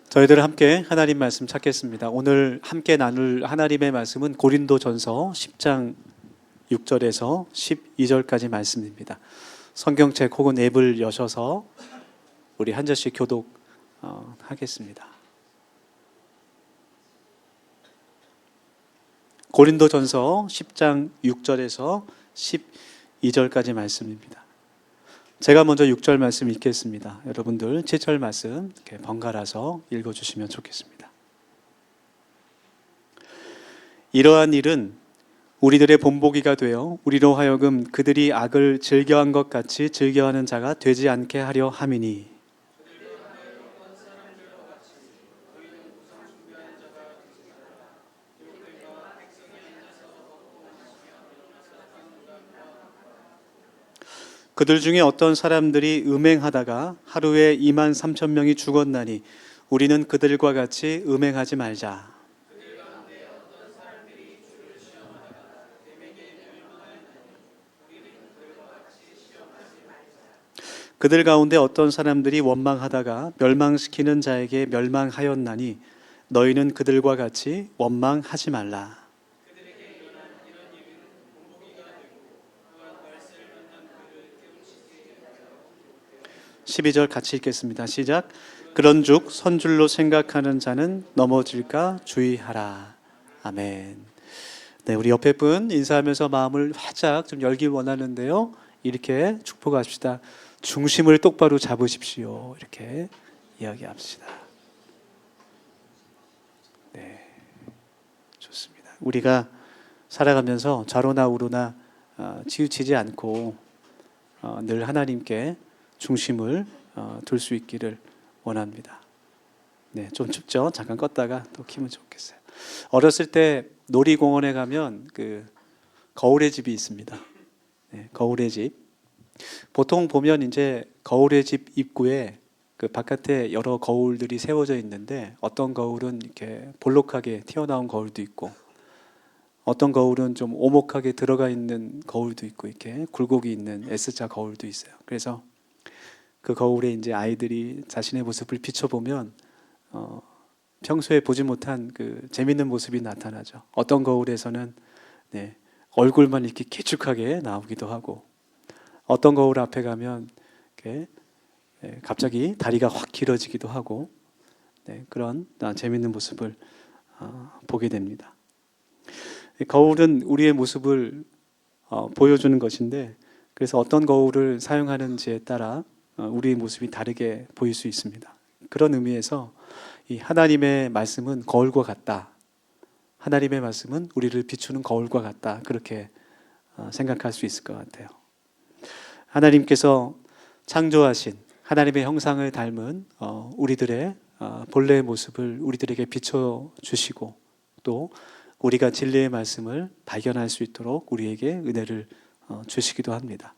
저희들 함께 하나님 말씀 찾겠습니다. 오늘 함께 나눌 하나님의 말씀은 고린도전서 10장 6절에서 12절까지 말씀입니다. 성경책 혹은 앱을 여셔서 우리 한 절씩 교독하겠습니다. 고린도전서 10장 6절에서 12절까지 말씀입니다. 제가 먼저 6절 말씀 읽겠습니다. 여러분들 7절 말씀 이렇게 번갈아서 읽어주시면 좋겠습니다. 이러한 일은 우리들의 본보기가 되어 우리로 하여금 그들이 악을 즐겨한 것 같이 즐겨하는 자가 되지 않게 하려 함이니, 그들 중에 어떤 사람들이 음행하다가 하루에 23,000명이 죽었나니 우리는 그들과 같이 음행하지 말자. 그들 가운데 어떤 사람들이 원망하다가 멸망시키는 자에게 멸망하였나니 너희는 그들과 같이 원망하지 말라. 12절 같이 읽겠습니다. 시작. 그런즉 선줄로 생각하는 자는 넘어질까 주의하라. 아멘. 네, 우리 옆에 분 인사하면서 마음을 활짝 좀 열기 원하는데요. 이렇게 축복합시다. 중심을 똑바로 잡으십시오. 이렇게 이야기합시다. 네, 좋습니다. 우리가 살아가면서 좌로나 우로나 치우치지 않고 늘 하나님께 중심을 둘 수 있기를 원합니다. 네, 좀 춥죠? 잠깐 껐다가 또 키면 좋겠어요. 어렸을 때 놀이공원에 가면 그 거울의 집이 있습니다. 네, 거울의 집. 보통 보면 이제 거울의 집 입구에 그 바깥에 여러 거울들이 세워져 있는데 어떤 거울은 이렇게 볼록하게 튀어나온 거울도 있고 어떤 거울은 좀 오목하게 들어가 있는 거울도 있고 이렇게 굴곡이 있는 S자 거울도 있어요. 그래서 그 거울에 이제 아이들이 자신의 모습을 비춰보면 평소에 보지 못한 그 재밌는 모습이 나타나죠. 어떤 거울에서는 네, 얼굴만 이렇게 길쭉하게 나오기도 하고 어떤 거울 앞에 가면 이렇게 갑자기 다리가 확 길어지기도 하고 네, 그런 재밌는 모습을 보게 됩니다. 거울은 우리의 모습을 보여주는 것인데 그래서 어떤 거울을 사용하는지에 따라 우리의 모습이 다르게 보일 수 있습니다. 그런 의미에서 이 하나님의 말씀은 거울과 같다. 하나님의 말씀은 우리를 비추는 거울과 같다. 그렇게 생각할 수 있을 것 같아요. 하나님께서 창조하신 하나님의 형상을 닮은 우리들의 본래의 모습을 우리들에게 비춰주시고 또 우리가 진리의 말씀을 발견할 수 있도록 우리에게 은혜를 주시기도 합니다.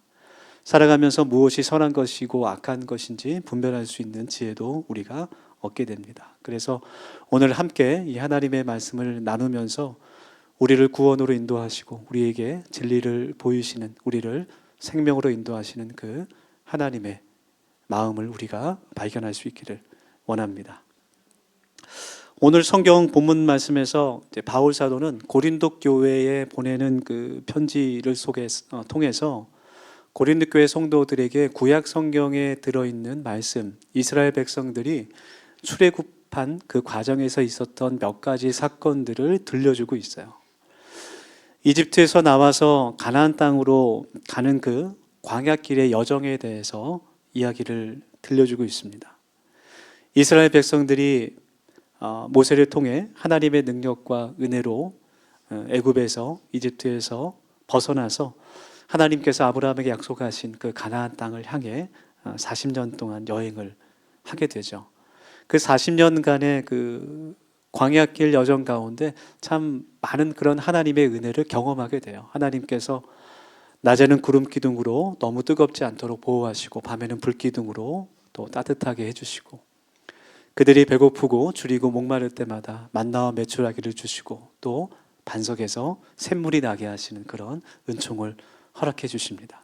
살아가면서 무엇이 선한 것이고 악한 것인지 분별할 수 있는 지혜도 우리가 얻게 됩니다. 그래서 오늘 함께 이 하나님의 말씀을 나누면서 우리를 구원으로 인도하시고 우리에게 진리를 보이시는 우리를 생명으로 인도하시는 그 하나님의 마음을 우리가 발견할 수 있기를 원합니다. 오늘 성경 본문 말씀에서 바울 사도는 고린도 교회에 보내는 그 편지를 통해서 고린도 교회 성도들에게 구약 성경에 들어있는 말씀, 이스라엘 백성들이 출애굽한 그 과정에서 있었던 몇 가지 사건들을 들려주고 있어요. 이집트에서 나와서 가나안 땅으로 가는 그 광야길의 여정에 대해서 이야기를 들려주고 있습니다. 이스라엘 백성들이 모세를 통해 하나님의 능력과 은혜로 애굽에서 이집트에서 벗어나서 하나님께서 아브라함에게 약속하신 그 가나안 땅을 향해 40년 동안 여행을 하게 되죠. 그 40년간의 그 광야길 여정 가운데 참 많은 그런 하나님의 은혜를 경험하게 돼요. 하나님께서 낮에는 구름 기둥으로 너무 뜨겁지 않도록 보호하시고 밤에는 불 기둥으로 또 따뜻하게 해주시고 그들이 배고프고 줄이고 목마를 때마다 만나와 메추라기를 주시고 또 반석에서 샘물이 나게 하시는 그런 은총을 허락해 주십니다.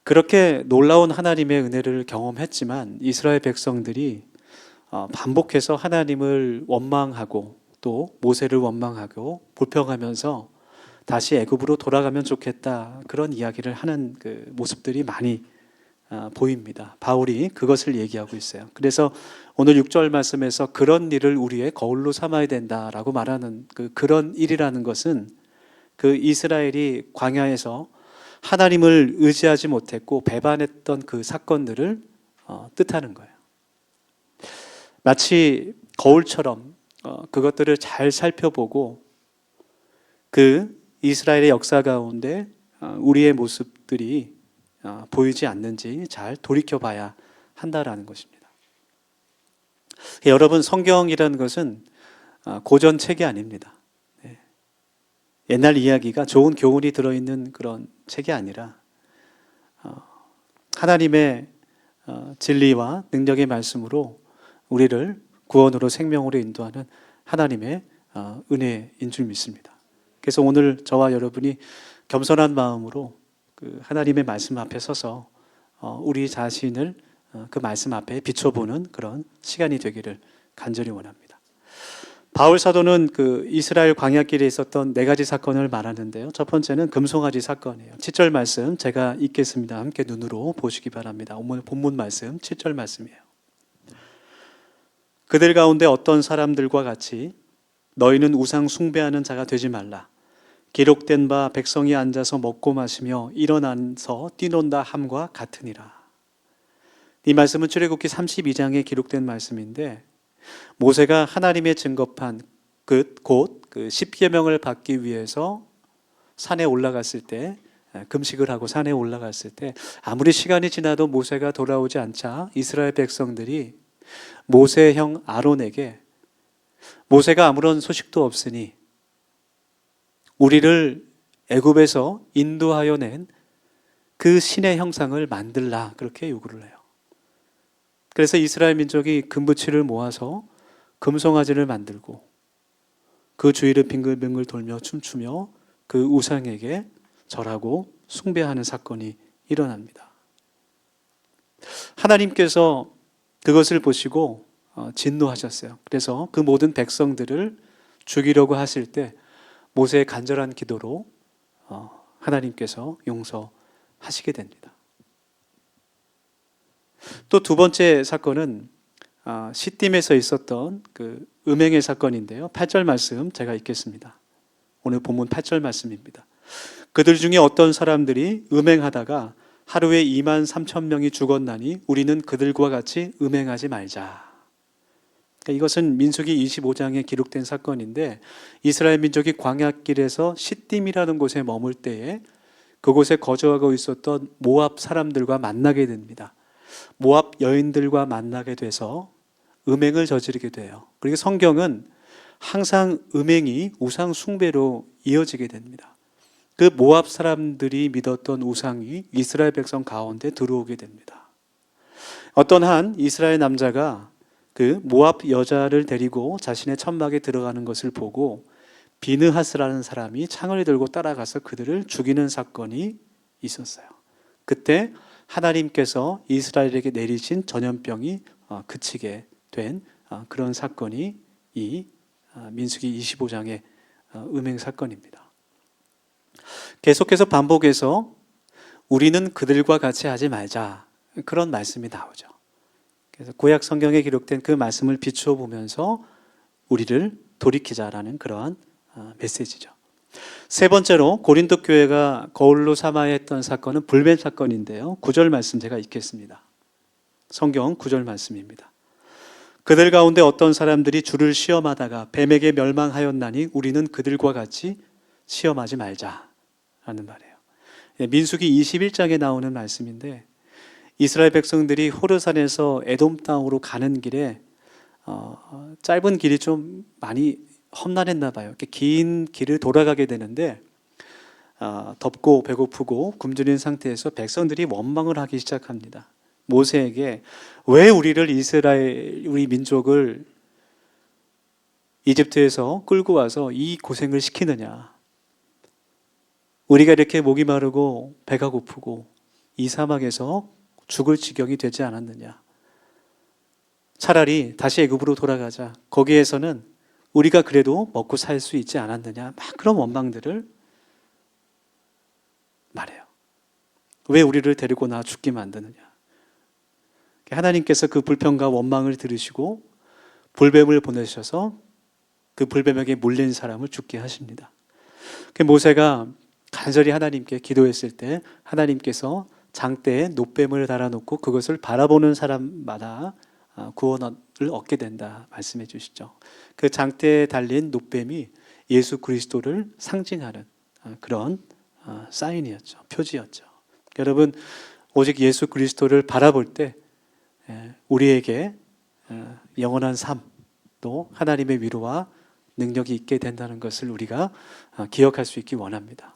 그렇게 놀라운 하나님의 은혜를 경험했지만 이스라엘 백성들이 반복해서 하나님을 원망하고 또 모세를 원망하고 불평하면서 다시 애굽으로 돌아가면 좋겠다, 그런 이야기를 하는 그 모습들이 많이 보입니다. 바울이 그것을 얘기하고 있어요. 그래서 오늘 6절 말씀에서 그런 일을 우리의 거울로 삼아야 된다라고 말하는 그런 일이라는 것은 그 이스라엘이 광야에서 하나님을 의지하지 못했고 배반했던 그 사건들을 뜻하는 거예요. 마치 거울처럼 그것들을 잘 살펴보고 그 이스라엘의 역사 가운데 우리의 모습들이 보이지 않는지 잘 돌이켜봐야 한다라는 것입니다. 여러분, 성경이라는 것은 고전 책이 아닙니다. 옛날 이야기가 좋은 교훈이 들어있는 그런 책이 아니라 하나님의 진리와 능력의 말씀으로 우리를 구원으로 생명으로 인도하는 하나님의 은혜인 줄 믿습니다. 그래서 오늘 저와 여러분이 겸손한 마음으로 그 하나님의 말씀 앞에 서서 우리 자신을 그 말씀 앞에 비춰보는 그런 시간이 되기를 간절히 원합니다. 바울 사도는 그 이스라엘 광야길에 있었던 4가지 사건을 말하는데요. 첫 번째는 금송아지 사건이에요. 7절 말씀 제가 읽겠습니다. 함께 눈으로 보시기 바랍니다. 오늘 본문 말씀 7절 말씀이에요. 그들 가운데 어떤 사람들과 같이 너희는 우상 숭배하는 자가 되지 말라. 기록된 바 백성이 앉아서 먹고 마시며 일어나서 뛰논다 함과 같으니라. 이 말씀은 출애굽기 32장에 기록된 말씀인데 모세가 하나님의 증거판 곧 그 10계명을 받기 위해서 산에 올라갔을 때, 금식을 하고 산에 올라갔을 때 아무리 시간이 지나도 모세가 돌아오지 않자 이스라엘 백성들이 모세의 형 아론에게 모세가 아무런 소식도 없으니 우리를 애굽에서 인도하여 낸 그 신의 형상을 만들라, 그렇게 요구를 해요. 그래서 이스라엘 민족이 금부치를 모아서 금송아지를 만들고 그 주위를 빙글빙글 돌며 춤추며 그 우상에게 절하고 숭배하는 사건이 일어납니다. 하나님께서 그것을 보시고 진노하셨어요. 그래서 그 모든 백성들을 죽이려고 하실 때 모세의 간절한 기도로 하나님께서 용서하시게 됩니다. 또 두 번째 사건은 시딤에서 있었던 그 음행의 사건인데요. 8절 말씀 제가 읽겠습니다. 오늘 본문 8절 말씀입니다. 그들 중에 어떤 사람들이 음행하다가 하루에 23,000명이 죽었나니 우리는 그들과 같이 음행하지 말자. 이것은 민수기 25장에 기록된 사건인데 이스라엘 민족이 광야길에서 시딤이라는 곳에 머물 때에 그곳에 거주하고 있었던 모압 사람들과 만나게 됩니다. 모압 여인들과 만나게 돼서 음행을 저지르게 돼요. 그리고 성경은 항상 음행이 우상 숭배로 이어지게 됩니다. 그 모압 사람들이 믿었던 우상이 이스라엘 백성 가운데 들어오게 됩니다. 어떤 한 이스라엘 남자가 그 모압 여자를 데리고 자신의 천막에 들어가는 것을 보고 비느하스라는 사람이 창을 들고 따라가서 그들을 죽이는 사건이 있었어요. 그때 하나님께서 이스라엘에게 내리신 전염병이 그치게 된 그런 사건이 이 민수기 25장의 음행 사건입니다. 계속해서 반복해서 우리는 그들과 같이 하지 말자, 그런 말씀이 나오죠. 그래서 구약 성경에 기록된 그 말씀을 비추어 보면서 우리를 돌이키자라는 그러한 메시지죠. 세 번째로 고린도 교회가 거울로 삼아야 했던 사건은 불뱀 사건인데요. 9절 말씀 제가 읽겠습니다. 성경 9절 말씀입니다. 그들 가운데 어떤 사람들이 주를 시험하다가 뱀에게 멸망하였나니 우리는 그들과 같이 시험하지 말자라는 말이에요. 민수기 21장에 나오는 말씀인데 이스라엘 백성들이 호르산에서 에돔 땅으로 가는 길에 짧은 길이 좀 많이 험난했나 봐요. 이렇게 긴 길을 돌아가게 되는데 덥고 배고프고 굶주린 상태에서 백성들이 원망을 하기 시작합니다. 모세에게 왜 우리 민족을 이집트에서 끌고 와서 이 고생을 시키느냐. 우리가 이렇게 목이 마르고 배가 고프고 이 사막에서 죽을 지경이 되지 않았느냐. 차라리 다시 애굽으로 돌아가자. 거기에서는 우리가 그래도 먹고 살 수 있지 않았느냐. 막 그런 원망들을 말해요. 왜 우리를 데리고 나 죽게 만드느냐. 하나님께서 그 불평과 원망을 들으시고 불뱀을 보내셔서 그 불뱀에게 물린 사람을 죽게 하십니다. 모세가 간절히 하나님께 기도했을 때 하나님께서 장대에 놋뱀을 달아놓고 그것을 바라보는 사람마다 구원을 얻게 된다 말씀해 주시죠. 그 장대에 달린 놋뱀이 예수 그리스도를 상징하는 그런 사인이었죠. 표지였죠. 여러분, 오직 예수 그리스도를 바라볼 때 우리에게 영원한 삶, 또 하나님의 위로와 능력이 있게 된다는 것을 우리가 기억할 수 있기 원합니다.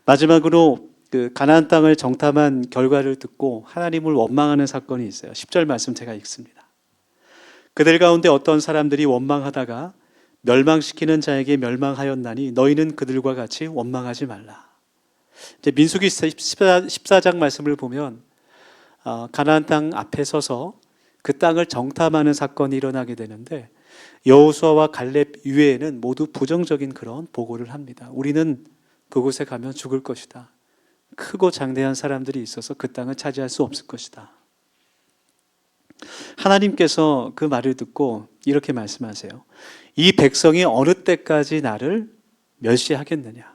마지막으로 그 가나안 땅을 정탐한 결과를 듣고 하나님을 원망하는 사건이 있어요. 10절 말씀 제가 읽습니다. 그들 가운데 어떤 사람들이 원망하다가 멸망시키는 자에게 멸망하였나니 너희는 그들과 같이 원망하지 말라. 이제 민수기 14장 말씀을 보면 가나안 땅 앞에 서서 그 땅을 정탐하는 사건이 일어나게 되는데 여호수아와 갈렙 이외에는 모두 부정적인 그런 보고를 합니다. 우리는 그곳에 가면 죽을 것이다. 크고 장대한 사람들이 있어서 그 땅을 차지할 수 없을 것이다. 하나님께서 그 말을 듣고 이렇게 말씀하세요. 이 백성이 어느 때까지 나를 멸시하겠느냐.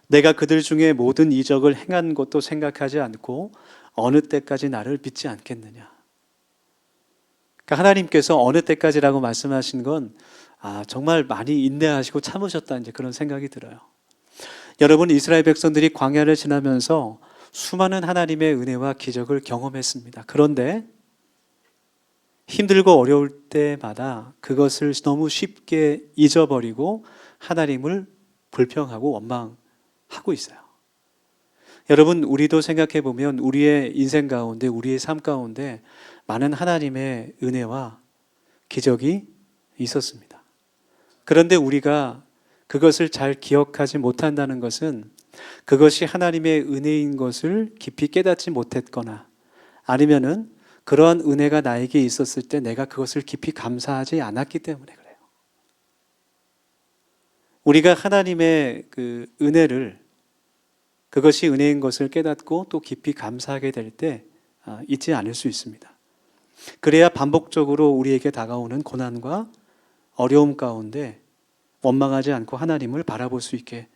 내가 그들 중에 모든 이적을 행한 것도 생각하지 않고 어느 때까지 나를 믿지 않겠느냐. 그러니까 하나님께서 어느 때까지라고 말씀하신 건 정말 많이 인내하시고 참으셨다 이제 그런 생각이 들어요. 여러분, 이스라엘 백성들이 광야를 지나면서 수많은 하나님의 은혜와 기적을 경험했습니다. 그런데 힘들고 어려울 때마다 그것을 너무 쉽게 잊어버리고 하나님을 불평하고 원망하고 있어요. 여러분, 우리도 생각해 보면 우리의 인생 가운데, 우리의 삶 가운데 많은 하나님의 은혜와 기적이 있었습니다. 그런데 우리가 그것을 잘 기억하지 못한다는 것은 그것이 하나님의 은혜인 것을 깊이 깨닫지 못했거나 아니면은 그러한 은혜가 나에게 있었을 때 내가 그것을 깊이 감사하지 않았기 때문에 그래요. 우리가 하나님의 그 은혜를, 그것이 은혜인 것을 깨닫고 또 깊이 감사하게 될 때 잊지 않을 수 있습니다. 그래야 반복적으로 우리에게 다가오는 고난과 어려움 가운데 원망하지 않고 하나님을 바라볼 수 있게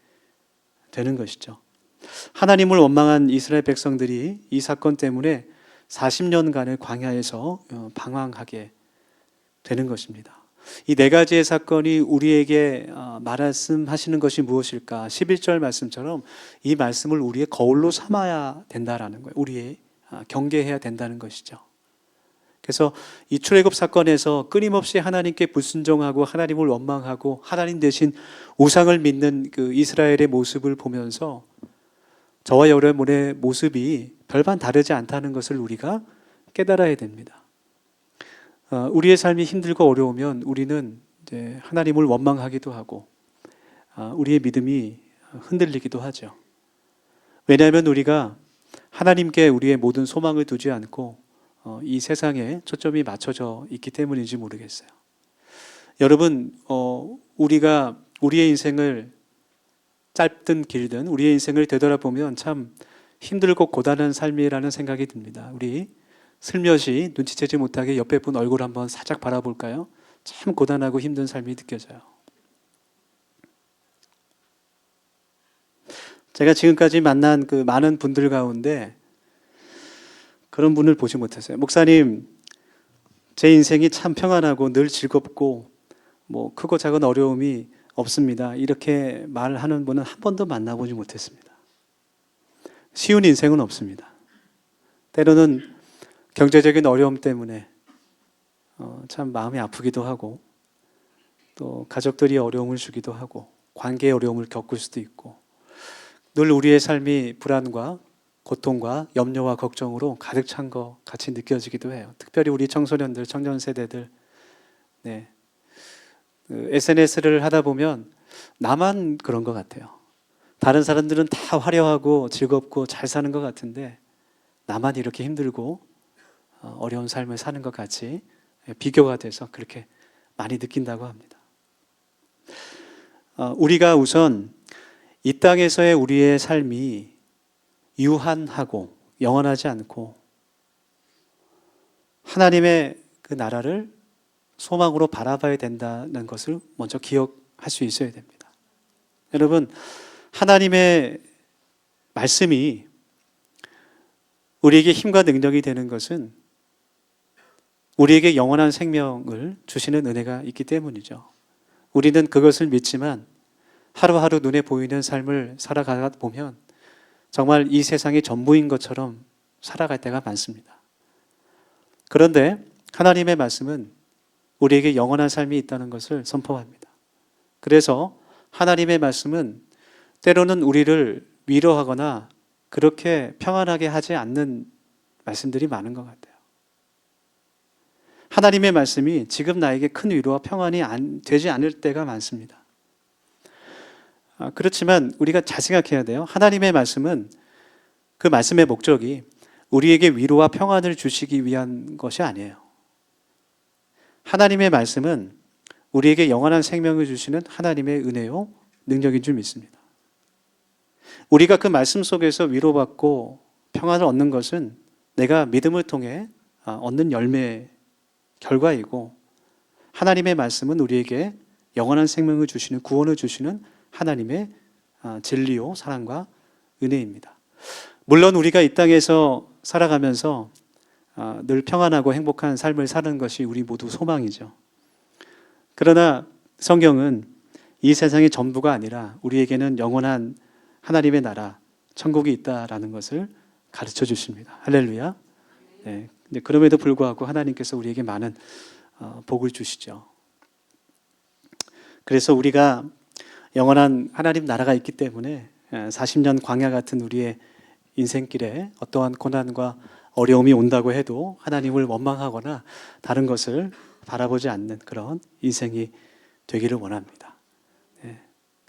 되는 것이죠. 하나님을 원망한 이스라엘 백성들이 이 사건 때문에 40년간의 광야에서 방황하게 되는 것입니다. 이 네 가지의 사건이 우리에게 말씀하시는 것이 무엇일까? 11절 말씀처럼 이 말씀을 우리의 거울로 삼아야 된다라는 거예요. 우리의 경계해야 된다는 것이죠. 그래서 이 출애굽 사건에서 끊임없이 하나님께 불순종하고 하나님을 원망하고 하나님 대신 우상을 믿는 그 이스라엘의 모습을 보면서 저와 여러분의 모습이 별반 다르지 않다는 것을 우리가 깨달아야 됩니다. 우리의 삶이 힘들고 어려우면 우리는 이제 하나님을 원망하기도 하고 우리의 믿음이 흔들리기도 하죠. 왜냐하면 우리가 하나님께 우리의 모든 소망을 두지 않고 이 세상에 초점이 맞춰져 있기 때문인지 모르겠어요. 여러분, 우리가 우리의 인생을 짧든 길든 우리의 인생을 되돌아보면 참 힘들고 고단한 삶이라는 생각이 듭니다. 우리 슬며시 눈치채지 못하게 옆에 분 얼굴 한번 살짝 바라볼까요? 참 고단하고 힘든 삶이 느껴져요. 제가 지금까지 만난 그 많은 분들 가운데 그런 분을 보지 못했어요. 목사님, 제 인생이 참 평안하고 늘 즐겁고 뭐 크고 작은 어려움이 없습니다. 이렇게 말하는 분은 한 번도 만나보지 못했습니다. 쉬운 인생은 없습니다. 때로는 경제적인 어려움 때문에 참 마음이 아프기도 하고 또 가족들이 어려움을 주기도 하고 관계의 어려움을 겪을 수도 있고 늘 우리의 삶이 불안과 고통과 염려와 걱정으로 가득 찬 것 같이 느껴지기도 해요. 특별히 우리 청소년들, 청년 세대들, SNS를 하다 보면 나만 그런 것 같아요. 다른 사람들은 다 화려하고 즐겁고 잘 사는 것 같은데 나만 이렇게 힘들고 어려운 삶을 사는 것 같이 비교가 돼서 그렇게 많이 느낀다고 합니다. 우리가 우선 이 땅에서의 우리의 삶이 유한하고 영원하지 않고 하나님의 그 나라를 소망으로 바라봐야 된다는 것을 먼저 기억할 수 있어야 됩니다. 여러분, 하나님의 말씀이 우리에게 힘과 능력이 되는 것은 우리에게 영원한 생명을 주시는 은혜가 있기 때문이죠. 우리는 그것을 믿지만 하루하루 눈에 보이는 삶을 살아가다 보면 정말 이 세상이 전부인 것처럼 살아갈 때가 많습니다. 그런데 하나님의 말씀은 우리에게 영원한 삶이 있다는 것을 선포합니다. 그래서 하나님의 말씀은 때로는 우리를 위로하거나 그렇게 평안하게 하지 않는 말씀들이 많은 것 같아요. 하나님의 말씀이 지금 나에게 큰 위로와 평안이 되지 않을 때가 많습니다. 그렇지만 우리가 잘 생각해야 돼요. 하나님의 말씀은 그 말씀의 목적이 우리에게 위로와 평안을 주시기 위한 것이 아니에요. 하나님의 말씀은 우리에게 영원한 생명을 주시는 하나님의 은혜요, 능력인 줄 믿습니다. 우리가 그 말씀 속에서 위로받고 평안을 얻는 것은 내가 믿음을 통해 얻는 열매의 결과이고, 하나님의 말씀은 우리에게 영원한 생명을 주시는, 구원을 주시는 하나님의 진리요, 사랑과 은혜입니다. 물론 우리가 이 땅에서 살아가면서 늘 평안하고 행복한 삶을 사는 것이 우리 모두 소망이죠. 그러나 성경은 이 세상의 전부가 아니라 우리에게는 영원한 하나님의 나라, 천국이 있다라는 것을 가르쳐 주십니다. 할렐루야. 네, 그럼에도 불구하고 하나님께서 우리에게 많은 복을 주시죠. 그래서 우리가 영원한 하나님 나라가 있기 때문에 40년 광야 같은 우리의 인생길에 어떠한 고난과 어려움이 온다고 해도 하나님을 원망하거나 다른 것을 바라보지 않는 그런 인생이 되기를 원합니다.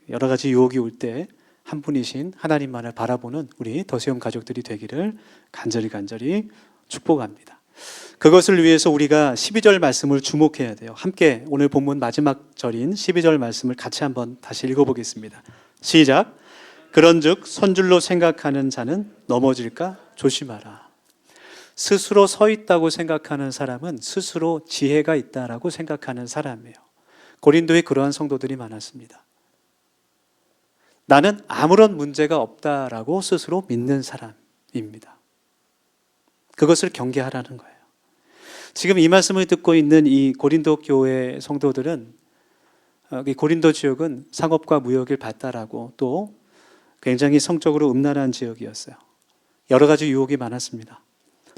여러 가지 유혹이 올 때 한 분이신 하나님만을 바라보는 우리 더세움 가족들이 되기를 간절히 축복합니다. 그것을 위해서 우리가 12절 말씀을 주목해야 돼요. 함께 오늘 본문 마지막 절인 12절 말씀을 같이 한번 다시 읽어보겠습니다. 시작. 그런즉 선줄로 생각하는 자는 넘어질까 조심하라. 스스로 서 있다고 생각하는 사람은 스스로 지혜가 있다라고 생각하는 사람이에요. 고린도에 그러한 성도들이 많았습니다. 나는 아무런 문제가 없다라고 스스로 믿는 사람입니다. 그것을 경계하라는 거예요. 지금 이 말씀을 듣고 있는 이 고린도 교회 성도들은 고린도 지역은 상업과 무역을 발달하고 또 굉장히 성적으로 음란한 지역이었어요. 여러 가지 유혹이 많았습니다.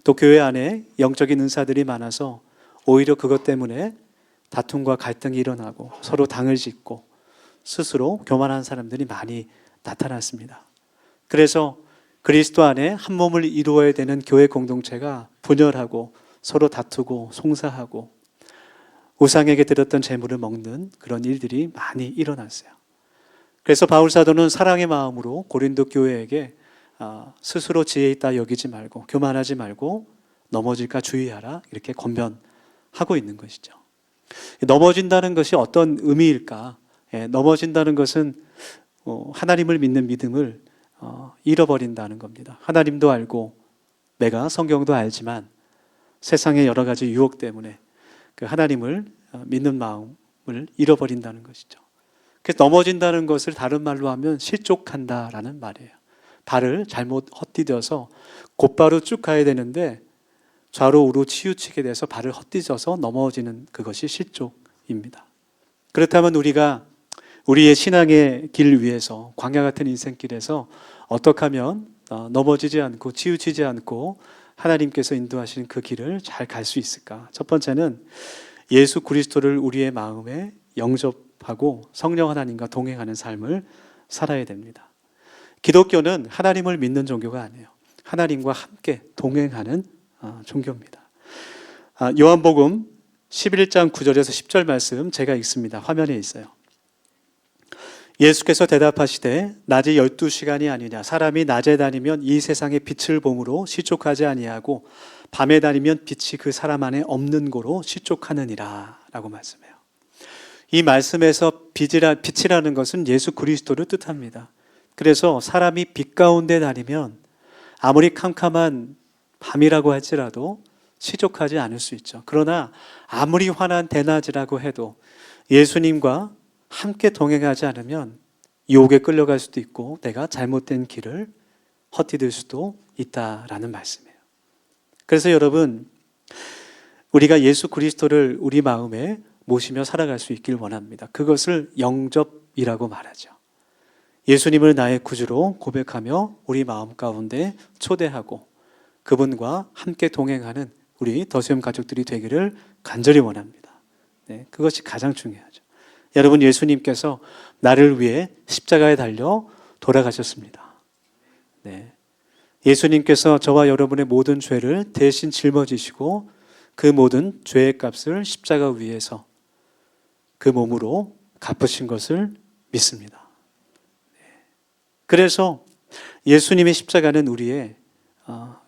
또 교회 안에 영적인 은사들이 많아서 오히려 그것 때문에 다툼과 갈등이 일어나고 서로 당을 짓고 스스로 교만한 사람들이 많이 나타났습니다. 그래서 그리스도 안에 한 몸을 이루어야 되는 교회 공동체가 분열하고 서로 다투고 송사하고 우상에게 드렸던 재물을 먹는 그런 일들이 많이 일어났어요. 그래서 바울 사도는 사랑의 마음으로 고린도 교회에게 스스로 지혜 있다 여기지 말고 교만하지 말고 넘어질까 주의하라 이렇게 권면하고 있는 것이죠. 넘어진다는 것이 어떤 의미일까? 넘어진다는 것은 하나님을 믿는 믿음을 잃어버린다는 겁니다. 하나님도 알고 내가 성경도 알지만 세상의 여러 가지 유혹 때문에 그 하나님을 믿는 마음을 잃어버린다는 것이죠. 그래서 넘어진다는 것을 다른 말로 하면 실족한다라는 말이에요. 발을 잘못 헛디뎌서 곧바로 쭉 가야 되는데 좌로 우로 치우치게 돼서 발을 헛디뎌서 넘어지는 그것이 실족입니다. 그렇다면 우리가 우리의 신앙의 길 위에서 광야 같은 인생길에서 어떻게 하면 넘어지지 않고 치우치지 않고 하나님께서 인도하시는 그 길을 잘 갈 수 있을까? 첫 번째는 예수 그리스도를 우리의 마음에 영접하고 성령 하나님과 동행하는 삶을 살아야 됩니다. 기독교는 하나님을 믿는 종교가 아니에요. 하나님과 함께 동행하는 종교입니다. 요한복음 11장 9절에서 10절 말씀 제가 읽습니다. 화면에 있어요. 예수께서 대답하시되 낮이 12시간이 아니냐 사람이 낮에 다니면 이 세상의 빛을 봄으로 시족하지 아니하고 밤에 다니면 빛이 그 사람 안에 없는 고로 실족하느니라 라고 말씀해요. 이 말씀에서 빛이라는 것은 예수 그리스도를 뜻합니다. 그래서 사람이 빛 가운데 다니면 아무리 캄캄한 밤이라고 할지라도 시족하지 않을 수 있죠. 그러나 아무리 환한 대낮이라고 해도 예수님과 함께 동행하지 않으면 유혹에 끌려갈 수도 있고 내가 잘못된 길을 헛디딜 수도 있다라는 말씀이에요. 그래서 여러분, 우리가 예수 그리스도를 우리 마음에 모시며 살아갈 수 있길 원합니다. 그것을 영접이라고 말하죠. 예수님을 나의 구주로 고백하며 우리 마음 가운데 초대하고 그분과 함께 동행하는 우리 더수염 가족들이 되기를 간절히 원합니다. 네, 그것이 가장 중요하죠. 여러분, 예수님께서 나를 위해 십자가에 달려 돌아가셨습니다. 네, 예수님께서 저와 여러분의 모든 죄를 대신 짊어지시고 그 모든 죄의 값을 십자가 위에서 그 몸으로 갚으신 것을 믿습니다. 그래서 예수님의 십자가는 우리의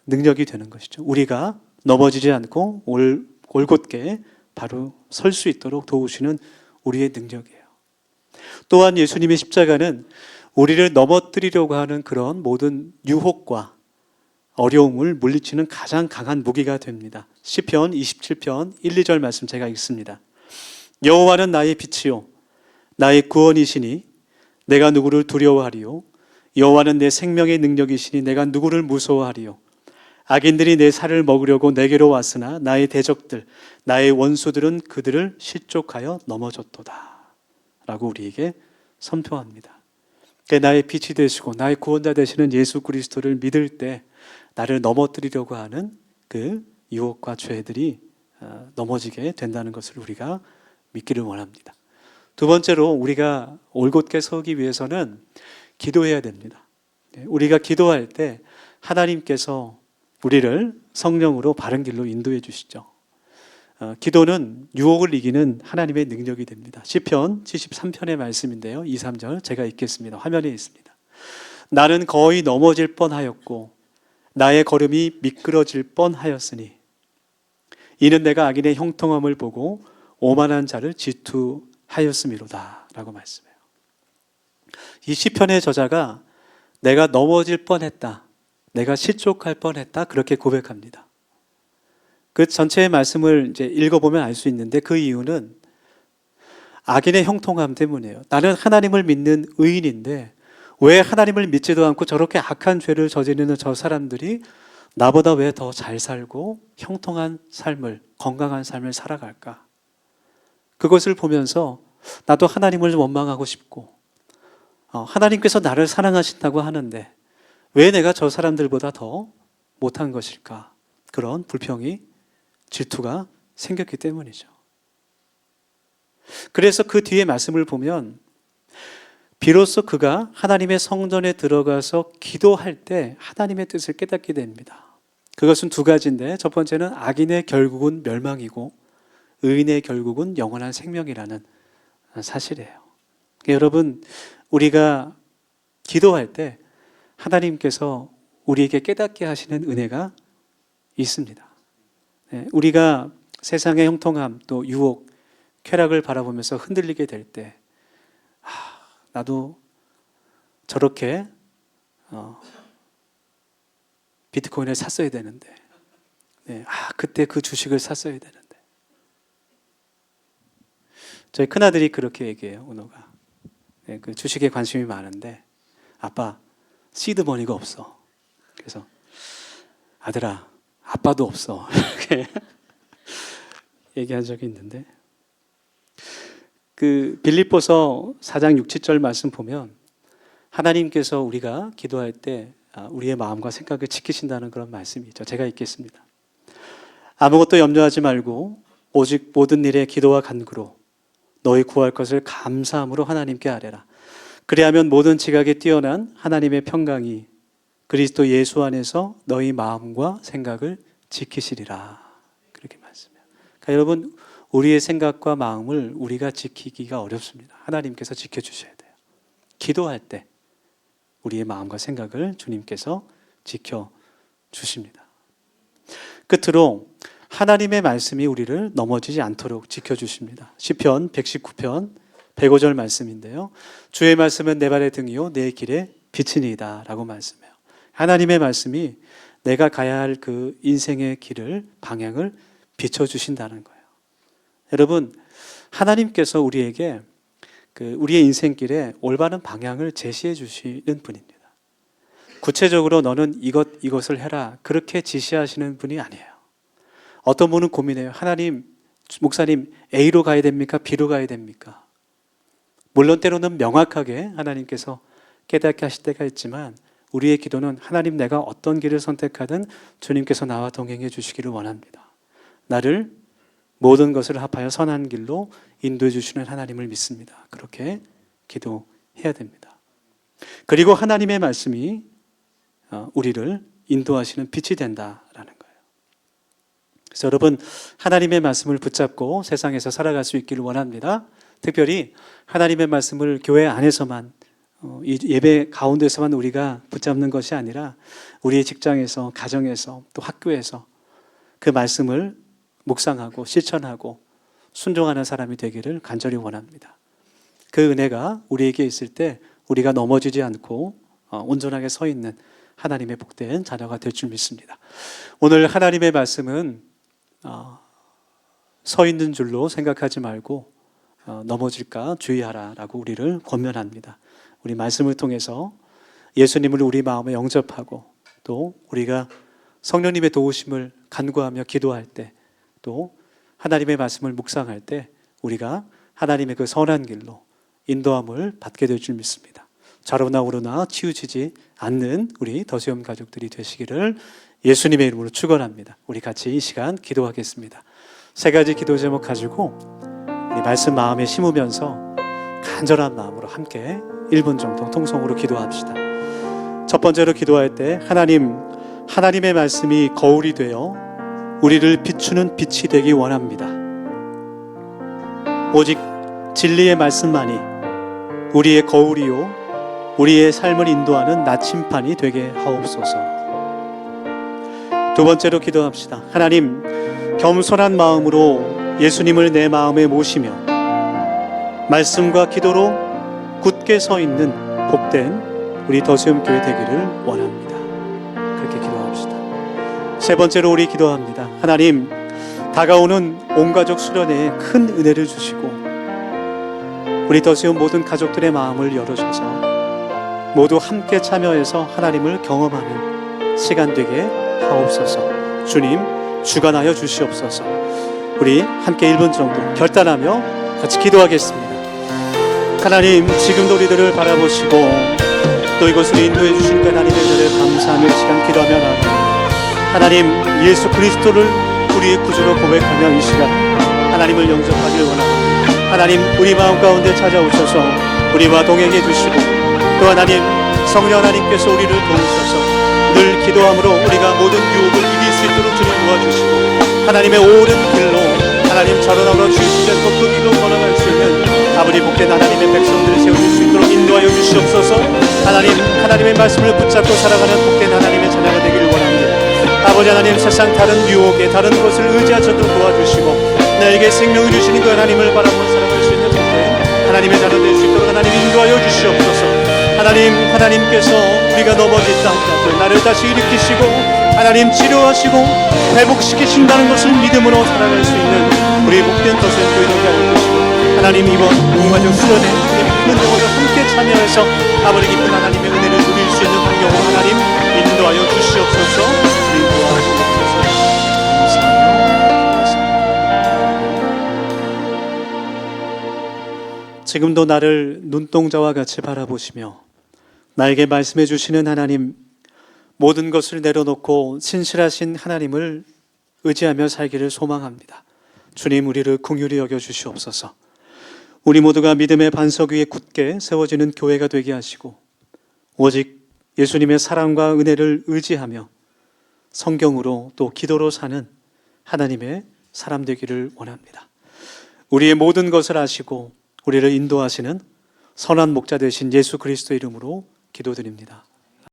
능력이 되는 것이죠. 우리가 넘어지지 않고 올곧게 바로 설 수 있도록 도우시는 우리의 능력이에요. 또한 예수님의 십자가는 우리를 넘어뜨리려고 하는 그런 모든 유혹과 어려움을 물리치는 가장 강한 무기가 됩니다. 시편 27편 1, 2절 말씀 제가 읽습니다. 여호와는 나의 빛이요 나의 구원이시니 내가 누구를 두려워하리요 여호와는 내 생명의 능력이시니 내가 누구를 무서워하리요 악인들이 내 살을 먹으려고 내게로 왔으나 나의 대적들 나의 원수들은 그들을 실족하여 넘어졌도다 라고 우리에게 선포합니다. 나의 빛이 되시고 나의 구원자 되시는 예수 그리스도를 믿을 때 나를 넘어뜨리려고 하는 그 유혹과 죄들이 넘어지게 된다는 것을 우리가 믿기를 원합니다. 두 번째로 우리가 올곧게 서기 위해서는 기도해야 됩니다. 우리가 기도할 때 하나님께서 우리를 성령으로 바른 길로 인도해 주시죠. 기도는 유혹을 이기는 하나님의 능력이 됩니다. 시편 73편의 말씀인데요. 2, 3절 제가 읽겠습니다. 화면에 있습니다. 나는 거의 넘어질 뻔하였고 나의 걸음이 미끄러질 뻔하였으니 이는 내가 악인의 형통함을 보고 오만한 자를 질투하였음이로다 라고 말씀해요. 이 시편의 저자가 내가 넘어질 뻔했다, 내가 실족할 뻔했다 그렇게 고백합니다. 그 전체의 말씀을 이제 읽어보면 알 수 있는데 그 이유는 악인의 형통함 때문이에요. 나는 하나님을 믿는 의인인데 왜 하나님을 믿지도 않고 저렇게 악한 죄를 저지르는 저 사람들이 나보다 왜 더 잘 살고 형통한 삶을, 건강한 삶을 살아갈까? 그것을 보면서 나도 하나님을 원망하고 싶고 하나님께서 나를 사랑하신다고 하는데 왜 내가 저 사람들보다 더 못한 것일까? 그런 불평이, 질투가 생겼기 때문이죠. 그래서 그 뒤에 말씀을 보면 비로소 그가 하나님의 성전에 들어가서 기도할 때 하나님의 뜻을 깨닫게 됩니다. 그것은 두 가지인데 첫 번째는 악인의 결국은 멸망이고 의인의 결국은 영원한 생명이라는 사실이에요. 여러분, 우리가 기도할 때 하나님께서 우리에게 깨닫게 하시는 은혜가 있습니다. 우리가 세상의 형통함 또 유혹, 쾌락을 바라보면서 흔들리게 될 때 나도 저렇게 비트코인을 샀어야 되는데 그때 그 주식을 샀어야 되는데 저희 큰아들이 그렇게 얘기해요. 은호가 그 주식에 관심이 많은데 아빠 시드머니가 없어. 그래서 아들아 아빠도 없어 이렇게 얘기한 적이 있는데 그 빌립보서 4장 6, 7절 말씀 보면 하나님께서 우리가 기도할 때 우리의 마음과 생각을 지키신다는 그런 말씀이 있죠. 제가 읽겠습니다. 아무것도 염려하지 말고 오직 모든 일에 기도와 간구로 너희 구할 것을 감사함으로 하나님께 아뢰라. 그리하면 모든 지각에 뛰어난 하나님의 평강이 그리스도 예수 안에서 너희 마음과 생각을 지키시리라. 그렇게 말씀해요. 그러니까 여러분, 우리의 생각과 마음을 우리가 지키기가 어렵습니다. 하나님께서 지켜주셔야 돼요. 기도할 때 우리의 마음과 생각을 주님께서 지켜주십니다. 끝으로 하나님의 말씀이 우리를 넘어지지 않도록 지켜주십니다. 시편 119편 105절 말씀인데요. 주의 말씀은 내 발의 등이요 내 길의 빛이니이다 라고 말씀해요. 하나님의 말씀이 내가 가야 할 그 인생의 길을, 방향을 비춰주신다는 거예요. 여러분, 하나님께서 우리에게 우리의 인생길에 올바른 방향을 제시해 주시는 분입니다. 구체적으로 너는 이것을 해라 그렇게 지시하시는 분이 아니에요. 어떤 분은 고민해요. 하나님, 목사님 A로 가야 됩니까? B로 가야 됩니까? 물론 때로는 명확하게 하나님께서 깨닫게 하실 때가 있지만 우리의 기도는 하나님, 내가 어떤 길을 선택하든 주님께서 나와 동행해 주시기를 원합니다. 나를 모든 것을 합하여 선한 길로 인도해 주시는 하나님을 믿습니다. 그렇게 기도해야 됩니다. 그리고 하나님의 말씀이 우리를 인도하시는 빛이 된다라는 거예요. 그래서 여러분, 하나님의 말씀을 붙잡고 세상에서 살아갈 수 있기를 원합니다. 특별히 하나님의 말씀을 교회 안에서만, 이 예배 가운데서만 우리가 붙잡는 것이 아니라 우리의 직장에서, 가정에서, 또 학교에서 그 말씀을 묵상하고 실천하고 순종하는 사람이 되기를 간절히 원합니다. 그 은혜가 우리에게 있을 때 우리가 넘어지지 않고 온전하게 서 있는 하나님의 복된 자녀가 될 줄 믿습니다. 오늘 하나님의 말씀은 서 있는 줄로 생각하지 말고 넘어질까 주의하라라고 우리를 권면합니다. 우리 말씀을 통해서 예수님을 우리 마음에 영접하고 또 우리가 성령님의 도우심을 간구하며 기도할 때, 또 하나님의 말씀을 묵상할 때 우리가 하나님의 그 선한 길로 인도함을 받게 될 줄 믿습니다. 좌로나 우로나 치우치지 않는 우리 더시엄 가족들이 되시기를 예수님의 이름으로 축원합니다. 우리 같이 이 시간 기도하겠습니다. 세 가지 기도 제목 가지고 우리 말씀 마음에 심으면서 간절한 마음으로 함께 1분 정도 통성으로 기도합시다. 첫 번째로 기도할 때 하나님의 말씀이 거울이 되어 우리를 비추는 빛이 되기 원합니다. 오직 진리의 말씀만이 우리의 거울이요 우리의 삶을 인도하는 나침판이 되게 하옵소서. 두 번째로 기도합시다. 하나님, 겸손한 마음으로 예수님을 내 마음에 모시며 말씀과 기도로 굳게 서 있는 복된 우리 더시엄 교회 되기를 원합니다. 그렇게 기도합시다. 세 번째로 우리 기도합니다. 하나님, 다가오는 온 가족 수련회에 큰 은혜를 주시고 우리 더시엄 모든 가족들의 마음을 열어줘서 모두 함께 참여해서 하나님을 경험하는 시간 되게 하옵소서. 주님, 주관하여 주시옵소서. 우리 함께 1분 정도 결단하며 같이 기도하겠습니다. 하나님, 지금도 우리들을 바라보시고 또 이곳으로 인도해 주신 그 하나님의 은혜를 감사하며 이 시간 기도하며 나아갑니다. 하나님, 예수 그리스도를 우리의 구주로 고백하며 이 시간 하나님을 영접하길 원합니다. 하나님, 우리 마음 가운데 찾아오셔서 우리와 동행해 주시고 또 하나님, 성령 하나님께서 우리를 도우셔서 늘 기도함으로 우리가 모든 유혹을 이길 수 있도록 주님 도와주시고 하나님의 옳은 길로 하나님 자라나로 주시지 않고 그 길로 걸어갈 수 있는 아버지 복된 하나님의 백성들을 세워줄 수 있도록 인도하여 주시옵소서. 하나님의 말씀을 붙잡고 살아가는 복된 하나님의 자녀가 되기를 원합니다. 아버지 하나님, 세상 다른 유혹에 다른 것을 의지하셔도 도와주시고 나에게 생명을 주시는 그 하나님을 바라보며 살아갈 수 있는 복된 하나님의 자녀 될 수 있도록 하나님 인도하여 주시옵소서. 하나님께서 우리가 넘어졌다 할지라도 나를 다시 일으키시고 하나님 치료하시고 회복시키신다는 것을 믿음으로 살아갈 수 있는 우리 복된 것을 교회되게 하여 주시고 하나님, 이번 공가족 수련회 기쁜 영으로 함께 참여해서 아버지 깊은 하나님의 은혜를 누릴 수 있는 환경으로 하나님 인도하여 주시옵소서. 인도하시옵소서. 감사합니다. 지금도 나를 눈동자와 같이 바라보시며 나에게 말씀해 주시는 하나님, 모든 것을 내려놓고 신실하신 하나님을 의지하며 살기를 소망합니다. 주님, 우리를 긍휼히 여겨 주시옵소서. 우리 모두가 믿음의 반석 위에 굳게 세워지는 교회가 되게 하시고 오직 예수님의 사랑과 은혜를 의지하며 성경으로 또 기도로 사는 하나님의 사람 되기를 원합니다. 우리의 모든 것을 아시고 우리를 인도하시는 선한 목자 되신 예수 그리스도 이름으로 기도드립니다.